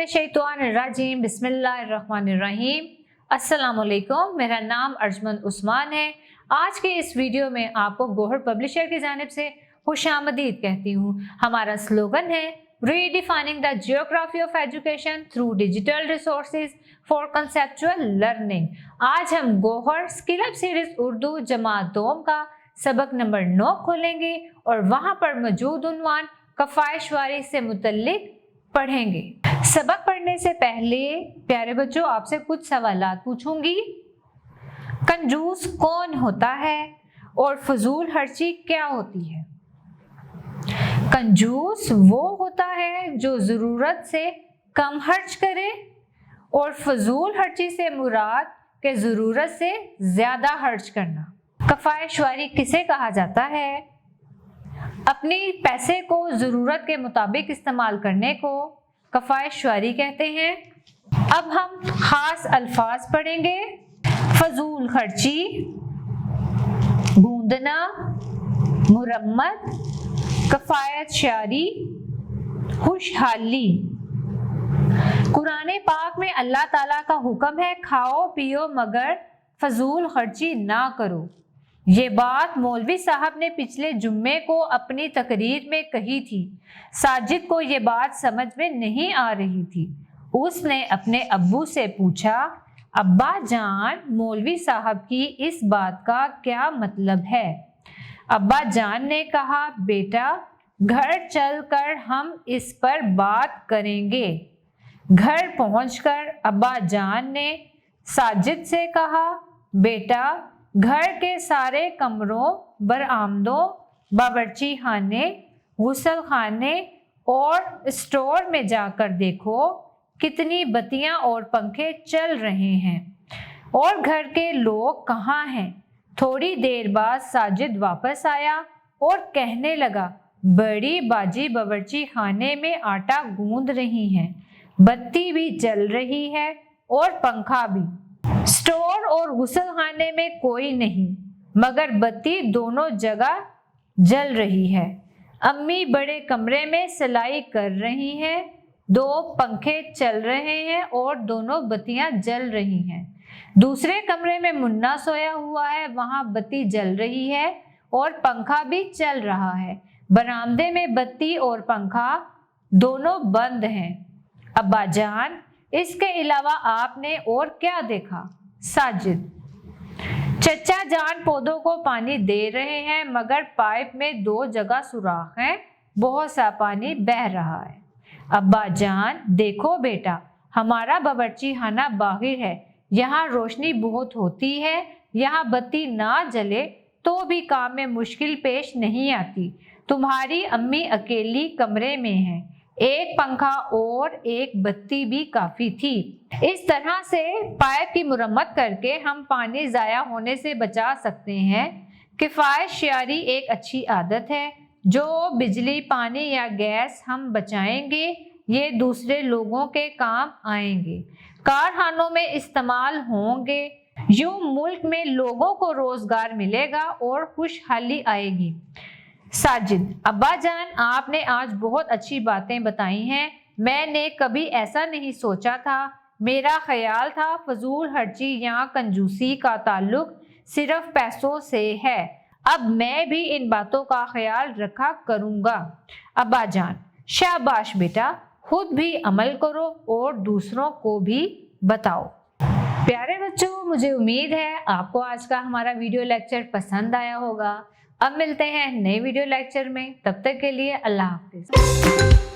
मिनश्शैतानिर्रजीम बिस्मिल्लाहिर्रहमानिर्रहीम। अस्सलाम वालेकुम। मेरा नाम अर्जमंद उस्मान है। आज के इस वीडियो में आपको गौहर पब्लिशर की जानिब से खुशामदीद कहती हूँ। हमारा स्लोगन है redefining the geography of education through digital resources for conceptual learning. आज हम Gauhar skill up series Urdu जमात दोम का सबक नंबर 9 खोलेंगे और वहाँ पर मौजूद उन्वान कफ़ायशवारी से मुतल्लिक पढ़ेंगे। सबक पढ़ने से पहले प्यारे बच्चों आपसे कुछ सवालात पूछूंगी। कंजूस कौन होता है और फजूल खर्ची क्या होती है? कंजूस वो होता है जो ज़रूरत से कम खर्च करे और फजूल खर्ची से मुराद के ज़रूरत से ज़्यादा खर्च करना। कफ़ायशवारी किसे कहा जाता है? अपनी पैसे को ज़रूरत के मुताबिक इस्तेमाल करने को कफ़ायशवारी कहते हैं। अब हम ख़ास अल्फाज पढ़ेंगे। फजूल खर्ची, गूंदना, मुरम्मत, कफ़ायतशारी, खुशहाली। कुरान पाक में अल्लाह ताला का हुक्म है खाओ पियो मगर फजूल खर्ची ना करो। ये बात मौलवी साहब ने पिछले जुम्मे को अपनी तकरीर में कही थी। साजिद को ये बात समझ में नहीं आ रही थी। उसने अपने अब्बू से पूछा, अब्बा जान मौलवी साहब की इस बात का क्या मतलब है? अब्बा जान ने कहा, बेटा घर चलकर हम इस पर बात करेंगे। घर पहुंचकर अब्बा जान ने साजिद से कहा, बेटा घर के सारे कमरों, बरामदों, बावर्ची खाने, गुसल खाने और स्टोर में जाकर देखो कितनी बत्तियां और पंखे चल रहे हैं और घर के लोग कहाँ हैं। थोड़ी देर बाद साजिद वापस आया और कहने लगा, बड़ी बाजी बावर्ची खाने में आटा गूंद रही हैं, बत्ती भी जल रही है और पंखा भी। स्टोर और गुसल खाने में कोई नहीं मगर बत्ती दोनों जगह जल रही है। अम्मी बड़े कमरे में सिलाई कर रही हैं, 2 पंखे चल रहे हैं और दोनों बत्तियां जल रही हैं। दूसरे कमरे में मुन्ना सोया हुआ है, वहां बत्ती जल रही है और पंखा भी चल रहा है। बरामदे में बत्ती और पंखा दोनों बंद हैं। अब्बा जान इसके अलावा आपने और क्या देखा? साजिद, चचा जान पौधों को पानी दे रहे हैं मगर पाइप में 2 जगह सुराख हैं, बहुत सा पानी बह रहा है। अब्बा जान देखो बेटा हमारा बावर्ची खाना बाहर है, यहाँ रोशनी बहुत होती है, यहाँ बत्ती ना जले तो भी काम में मुश्किल पेश नहीं आती। तुम्हारी अम्मी अकेली कमरे में है, एक पंखा और एक बत्ती भी काफी थी। इस तरह से पाइप की मुरम्मत करके हम पानी ज़ाया होने से बचा सकते हैं। किफ़ायतशारी एक अच्छी आदत है। जो बिजली, पानी या गैस हम बचाएंगे ये दूसरे लोगों के काम आएंगे, कारखानों में इस्तेमाल होंगे। यूं मुल्क में लोगों को रोजगार मिलेगा और खुशहाली आएगी। साजिद, अब्बा जान आपने आज बहुत अच्छी बातें बताई हैं, मैंने कभी ऐसा नहीं सोचा था। मेरा ख्याल था फजूल खर्ची या कंजूसी का ताल्लुक सिर्फ पैसों से है। अब मैं भी इन बातों का ख्याल रखा करूँगा। अब्बा जान शाबाश बेटा, खुद भी अमल करो और दूसरों को भी बताओ। प्यारे बच्चों मुझे उम्मीद है आपको आज का हमारा वीडियो लेक्चर पसंद आया होगा। अब मिलते हैं नए वीडियो लेक्चर में, तब तक के लिए अल्लाह हाफिज़।